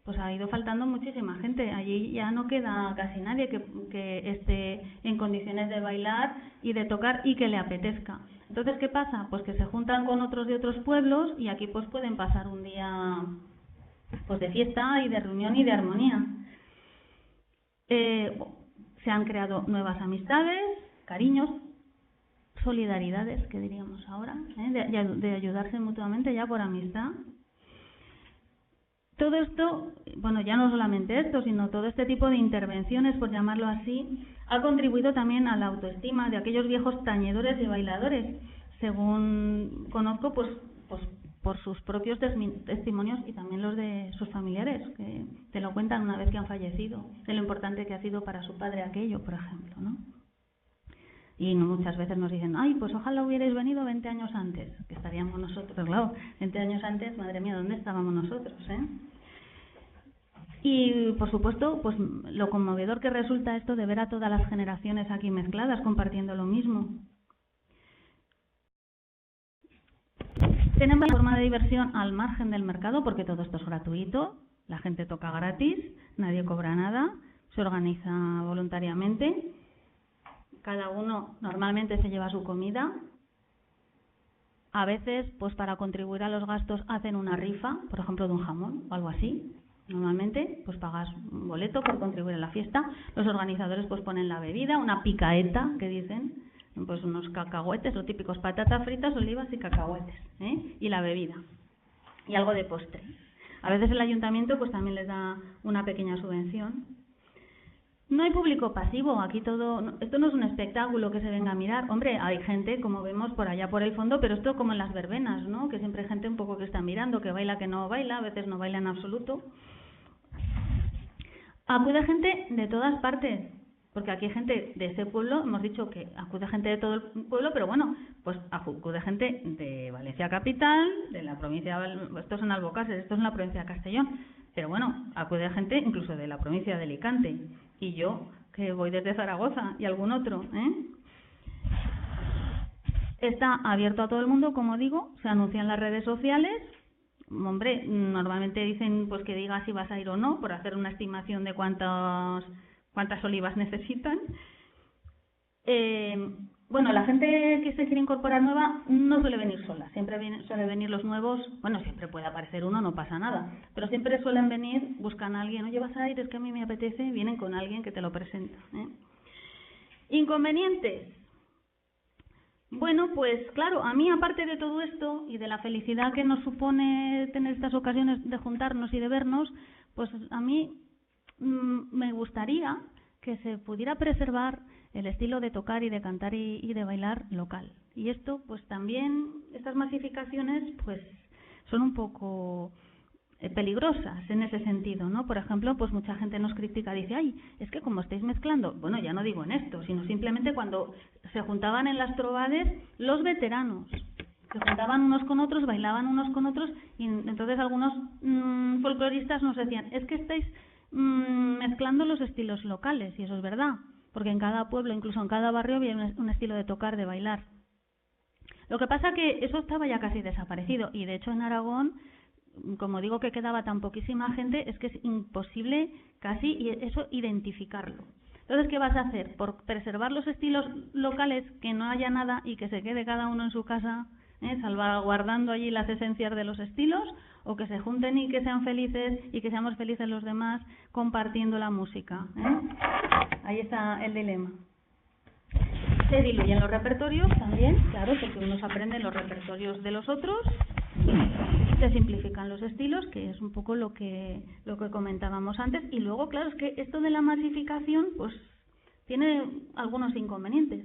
pues ha ido faltando muchísima gente. Allí ya no queda casi nadie que esté en condiciones de bailar y de tocar y que le apetezca. Entonces, ¿qué pasa? Pues que se juntan con otros de otros pueblos y aquí pues pueden pasar un día pues de fiesta y de reunión y de armonía. Se han creado nuevas amistades, cariños, solidaridades, que diríamos ahora, de ayudarse mutuamente ya por amistad. Todo esto, bueno, ya no solamente esto, sino todo este tipo de intervenciones, por llamarlo así, ha contribuido también a la autoestima de aquellos viejos tañedores y bailadores, según conozco, pues por sus propios testimonios y también los de sus familiares, que te lo cuentan una vez que han fallecido, de lo importante que ha sido para su padre aquello, por ejemplo, ¿no? Y muchas veces nos dicen, ay, pues ojalá hubierais venido 20 años antes, que estaríamos nosotros, claro, 20 años antes, madre mía, ¿dónde estábamos nosotros, Y, por supuesto, pues lo conmovedor que resulta esto de ver a todas las generaciones aquí mezcladas, compartiendo lo mismo. Tenemos una forma de diversión al margen del mercado, porque todo esto es gratuito, la gente toca gratis, nadie cobra nada, se organiza voluntariamente, cada uno normalmente se lleva su comida. A veces, pues para contribuir a los gastos, hacen una rifa, por ejemplo, de un jamón o algo así. Normalmente, pues pagas un boleto por contribuir a la fiesta. Los organizadores pues ponen la bebida, una picaeta, que dicen, pues unos cacahuetes, lo típicos, patatas fritas, olivas y cacahuetes, y la bebida. Y algo de postre. A veces el ayuntamiento pues también les da una pequeña subvención. No hay público pasivo, aquí esto no es un espectáculo que se venga a mirar. Hombre, hay gente, como vemos por allá por el fondo, pero esto como en las verbenas, ¿no? Que siempre hay gente un poco que está mirando, que baila, que no baila, a veces no baila en absoluto. Acude gente de todas partes, porque aquí hay gente de ese pueblo, hemos dicho que acude gente de todo el pueblo, pero bueno, pues acude gente de Valencia capital, de la provincia, esto es en Albocácer, esto es en la provincia de Castellón, pero bueno, acude gente incluso de la provincia de Alicante, y yo, que voy desde Zaragoza, y algún otro, Está abierto a todo el mundo, como digo, se anuncia en las redes sociales. Hombre, normalmente dicen pues que digas si vas a ir o no, por hacer una estimación de cuántas olivas necesitan. Bueno, la gente que se quiere incorporar nueva no suele venir sola, siempre suele venir los nuevos, bueno, siempre puede aparecer uno, no pasa nada, pero siempre suelen venir, buscan a alguien, oye, vas a ir, es que a mí me apetece, vienen con alguien que te lo presenta. Inconvenientes. Bueno, pues claro, a mí aparte de todo esto y de la felicidad que nos supone tener estas ocasiones de juntarnos y de vernos, pues a mí me gustaría que se pudiera preservar el estilo de tocar y de cantar y de bailar local. Y esto, pues también, estas masificaciones, pues son un poco peligrosas en ese sentido, ¿no? Por ejemplo, pues mucha gente nos critica, dice, ay, es que como estáis mezclando, bueno, ya no digo en esto, sino simplemente cuando se juntaban en las trovades los veteranos, se juntaban unos con otros, bailaban unos con otros, y entonces algunos folcloristas nos decían, es que estáis mezclando los estilos locales, y eso es verdad, porque en cada pueblo, incluso en cada barrio, había un estilo de tocar, de bailar. Lo que pasa que eso estaba ya casi desaparecido, y de hecho en Aragón, como digo que quedaba tan poquísima gente, es que es imposible casi eso identificarlo. Entonces, ¿qué vas a hacer? Por preservar los estilos locales, que no haya nada y que se quede cada uno en su casa, salvaguardando allí las esencias de los estilos, o que se junten y que sean felices y que seamos felices los demás compartiendo la música. Ahí está el dilema. Se diluyen los repertorios también, claro, porque unos aprenden los repertorios de los otros. Se simplifican los estilos, que es un poco lo que comentábamos antes, y luego, claro, es que esto de la masificación pues tiene algunos inconvenientes.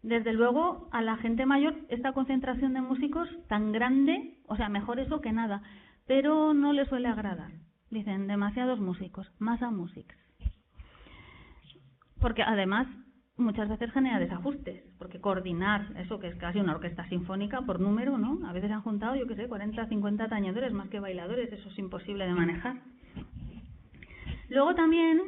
Desde luego, a la gente mayor, esta concentración de músicos tan grande, o sea, mejor eso que nada, pero no le suele agradar. Dicen, demasiados músicos, masa musics. Porque además muchas veces genera desajustes, porque coordinar eso que es casi una orquesta sinfónica por número, ¿no? A veces han juntado, yo qué sé, 40, 50 tañedores más que bailadores, eso es imposible de manejar. Luego también,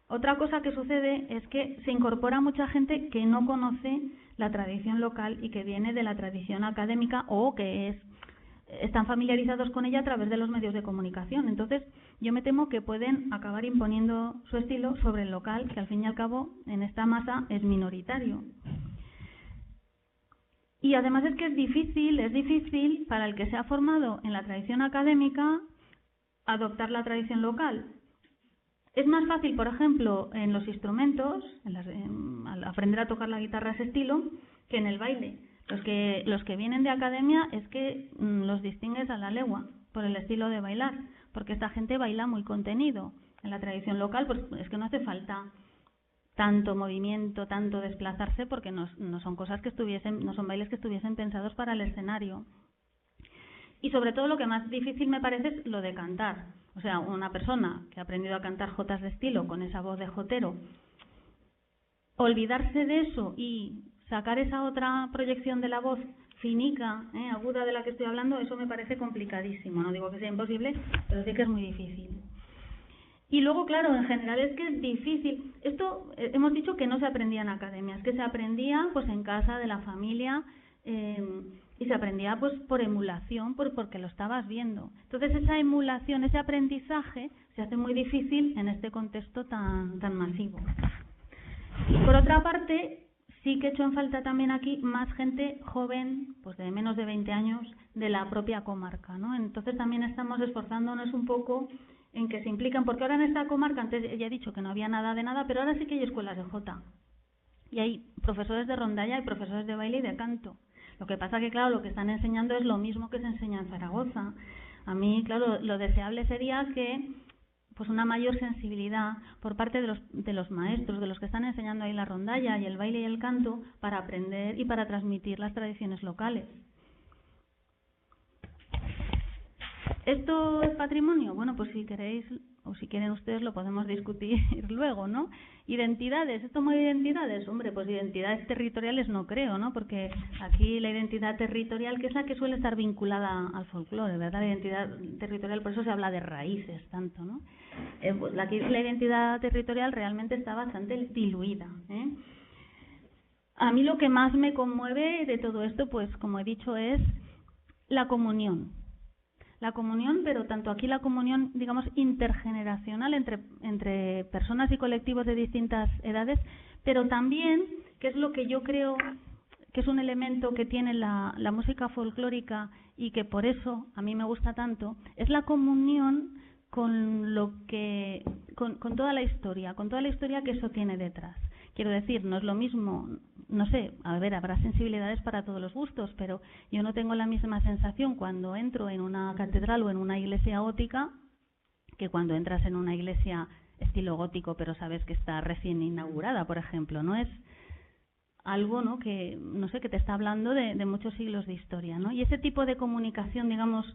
otra cosa que sucede es que se incorpora mucha gente que no conoce la tradición local y que viene de la tradición académica o que están familiarizados con ella a través de los medios de comunicación. Entonces, yo me temo que pueden acabar imponiendo su estilo sobre el local, que al fin y al cabo en esta masa es minoritario. Y además es que es difícil para el que se ha formado en la tradición académica adoptar la tradición local. Es más fácil, por ejemplo, en los instrumentos, al aprender a tocar la guitarra ese estilo, que en el baile. Los que vienen de academia es que los distingues a la legua por el estilo de bailar, porque esta gente baila muy contenido. En la tradición local pues es que no hace falta tanto movimiento, tanto desplazarse, porque no son cosas que no son bailes que estuviesen pensados para el escenario. Y sobre todo lo que más difícil me parece es lo de cantar. O sea, una persona que ha aprendido a cantar jotas de estilo con esa voz de jotero, olvidarse de eso y sacar esa otra proyección de la voz finica, aguda de la que estoy hablando, eso me parece complicadísimo. No digo que sea imposible, pero sí que es muy difícil. Y luego, claro, en general es que es difícil. Esto hemos dicho que no se aprendía en academias, que se aprendía pues en casa de la familia y se aprendía pues por emulación, porque lo estabas viendo. Entonces esa emulación, ese aprendizaje se hace muy difícil en este contexto tan masivo. Por otra parte, sí que he hecho en falta también aquí más gente joven, pues de menos de 20 años, de la propia comarca, ¿no? Entonces también estamos esforzándonos un poco en que se implican, porque ahora en esta comarca, antes ya he dicho que no había nada de nada, pero ahora sí que hay escuelas de jota. Y hay profesores de rondalla y profesores de baile y de canto. Lo que pasa que, claro, lo que están enseñando es lo mismo que se enseña en Zaragoza. A mí, claro, lo deseable sería que pues una mayor sensibilidad por parte de los maestros, de los que están enseñando ahí la rondalla y el baile y el canto, para aprender y para transmitir las tradiciones locales. ¿Esto es patrimonio? Bueno, pues si queréis, o si quieren ustedes, lo podemos discutir luego, ¿no? Identidades, ¿esto mueve identidades? Hombre, pues identidades territoriales no creo, ¿no? Porque aquí la identidad territorial, que es la que suele estar vinculada al folclore, ¿verdad? La identidad territorial, por eso se habla de raíces tanto, ¿no? Pues la identidad territorial realmente está bastante diluida, ¿eh? A mí lo que más me conmueve de todo esto, pues como he dicho, es la comunión. La comunión, pero tanto aquí la comunión, digamos, intergeneracional entre personas y colectivos de distintas edades, pero también, que es lo que yo creo que es un elemento que tiene la música folclórica y que por eso a mí me gusta tanto, es la comunión con toda la historia que eso tiene detrás. Quiero decir, no es lo mismo, no sé, a ver, habrá sensibilidades para todos los gustos, pero yo no tengo la misma sensación cuando entro en una catedral o en una iglesia gótica que cuando entras en una iglesia estilo gótico, pero sabes que está recién inaugurada, por ejemplo. No es algo, ¿no?, que, no sé, que te está hablando de muchos siglos de historia, ¿no? Y ese tipo de comunicación, digamos,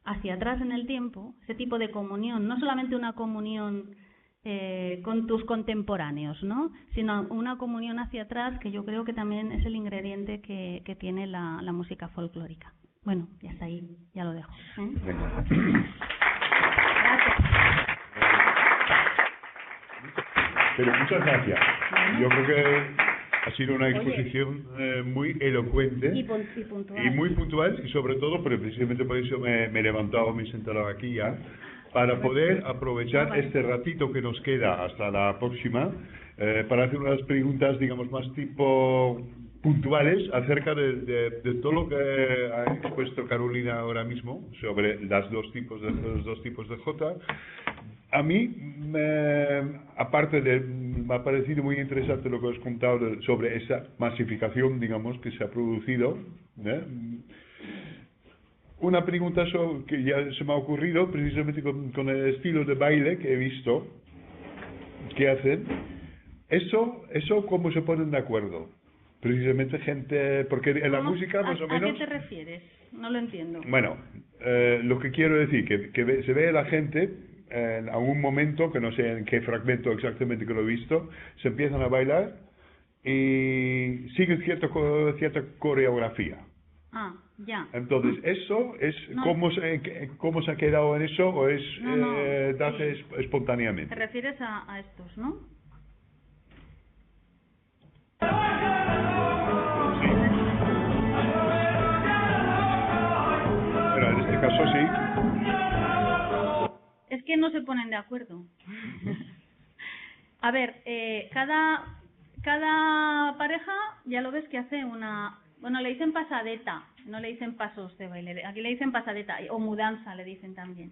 hacia atrás en el tiempo, ese tipo de comunión, no solamente una comunión con tus contemporáneos, ¿no?, sino una comunión hacia atrás, que yo creo que también es el ingrediente que tiene la música folclórica. Bueno, ya está ahí, ya lo dejo, ¿eh? Gracias. Pero muchas gracias. Yo creo que ha sido una exposición muy elocuente y puntual. Y muy puntual, y sobre todo, pero precisamente por eso me he levantado, me he sentado aquí ya, para poder aprovechar este ratito que nos queda hasta la próxima, para hacer unas preguntas, digamos, más tipo puntuales acerca de todo lo que ha expuesto Carolina ahora mismo sobre los dos tipos de Jota. A mí, aparte me ha parecido muy interesante lo que has contado sobre esa masificación, digamos, que se ha producido, ¿eh? Una pregunta que ya se me ha ocurrido precisamente con el estilo de baile que he visto que hacen. Eso ¿cómo se ponen de acuerdo? Precisamente gente, porque en la música más o menos... ¿A qué te refieres? No lo entiendo. Bueno, lo que quiero decir, que se ve la gente en algún momento, que no sé en qué fragmento exactamente que lo he visto, se empiezan a bailar y siguen cierta coreografía. Ah, ya. Entonces, ¿eso es cómo se ha quedado en eso o es darse espontáneamente? Te refieres a estos, ¿no? Sí. Pero en este caso sí. Es que no se ponen de acuerdo. A ver, cada pareja, ya lo ves que hace una... Bueno, le dicen pasadeta, no le dicen pasos de baile. Aquí le dicen pasadeta, o mudanza le dicen también.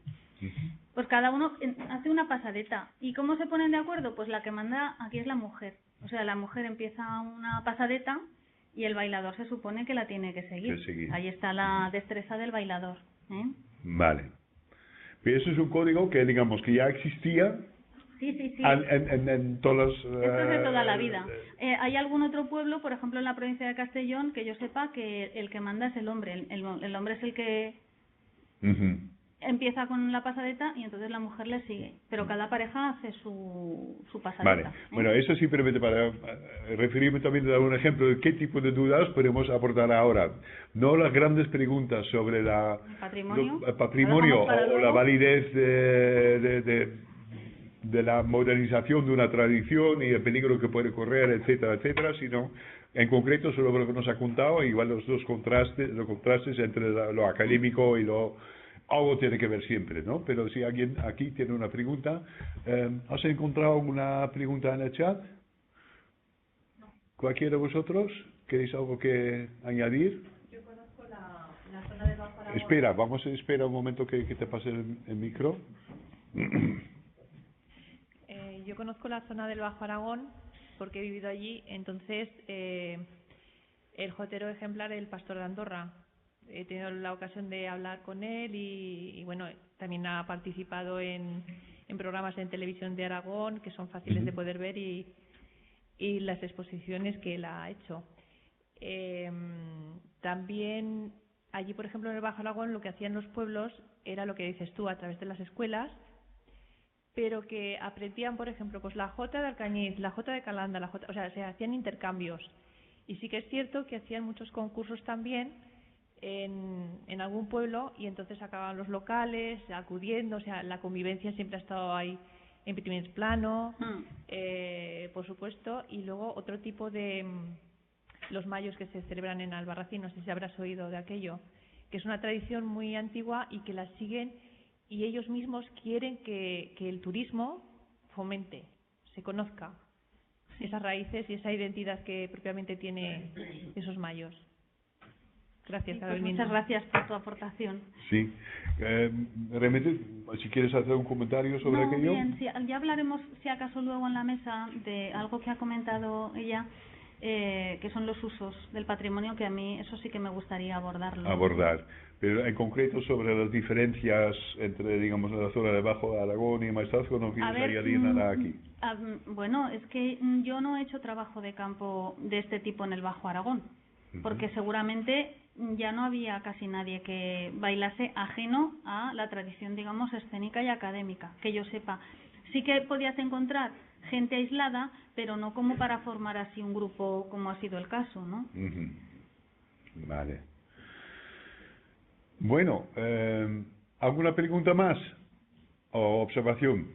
Pues cada uno hace una pasadeta. ¿Y cómo se ponen de acuerdo? Pues la que manda aquí es la mujer. O sea, la mujer empieza una pasadeta y el bailador se supone que la tiene que seguir. Ahí está la destreza del bailador, ¿eh? Vale. Pero eso es un código que, digamos, que ya existía. Sí. En todas las... Esto es de toda la vida. ¿Hay algún otro pueblo, por ejemplo en la provincia de Castellón, que yo sepa que el que manda es el hombre? El hombre es el que empieza con la pasadeta y entonces la mujer le sigue. Pero cada pareja hace su pasadeta. Vale. Bueno, eso simplemente para referirme también a dar un ejemplo de qué tipo de dudas podemos abordar ahora. No las grandes preguntas sobre el patrimonio o la validez de la modernización de una tradición y el peligro que puede correr, etcétera, etcétera, sino en concreto sobre lo que nos ha contado, igual los contrastes entre lo académico y algo tiene que ver siempre, ¿no? Pero si alguien aquí tiene una pregunta, ¿has encontrado una pregunta en el chat? No. ¿Cualquiera de vosotros queréis algo que añadir? Yo conozco la zona del Bajo Aragón. Espera un momento que te pase el micro. Yo conozco la zona del Bajo Aragón porque he vivido allí, entonces el jotero ejemplar es el pastor de Andorra. He tenido la ocasión de hablar con él y bueno, también ha participado en en programas en televisión de Aragón, que son fáciles de poder ver, y las exposiciones que él ha hecho. También allí, por ejemplo, en el Bajo Aragón, lo que hacían los pueblos era lo que dices tú, a través de las escuelas, pero que aprendían, por ejemplo, pues la Jota de Alcañiz, la Jota de Calanda, o sea, se hacían intercambios. Y sí que es cierto que hacían muchos concursos también en algún pueblo, y entonces acababan los locales acudiendo, o sea, la convivencia siempre ha estado ahí en primer plano, por supuesto. Y luego otro tipo de los mayos que se celebran en Albarracín, no sé si habrás oído de aquello, que es una tradición muy antigua y que la siguen, y ellos mismos quieren que el turismo fomente, se conozca esas raíces y esa identidad que propiamente tiene esos mayos. Gracias, Carolina. Muchas gracias por tu aportación. Sí. Remete, si quieres hacer un comentario sobre aquello. Bien, sí, ya hablaremos, si acaso, luego en la mesa de algo que ha comentado ella, que son los usos del patrimonio, que a mí eso sí que me gustaría abordarlo. Pero en concreto sobre las diferencias entre, digamos, la zona de Bajo Aragón y Maestrazgo, no quieres añadir nada aquí. Bueno, es que yo no he hecho trabajo de campo de este tipo en el Bajo Aragón, porque seguramente ya no había casi nadie que bailase ajeno a la tradición, digamos, escénica y académica, que yo sepa. Sí que podías encontrar gente aislada, pero no como para formar así un grupo como ha sido el caso, ¿no? Vale. Bueno, ¿alguna pregunta más o observación?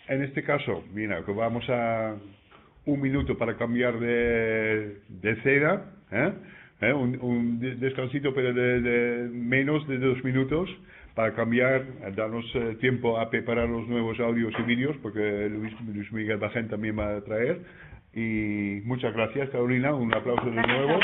En este caso, mira, que vamos a un minuto para cambiar de cera, un descansito, pero de menos de 2 minutos, para cambiar, darnos tiempo a preparar los nuevos audios y vídeos, porque Luis Miguel Bajén también va a traer. Y muchas gracias, Carolina, un aplauso de nuevo.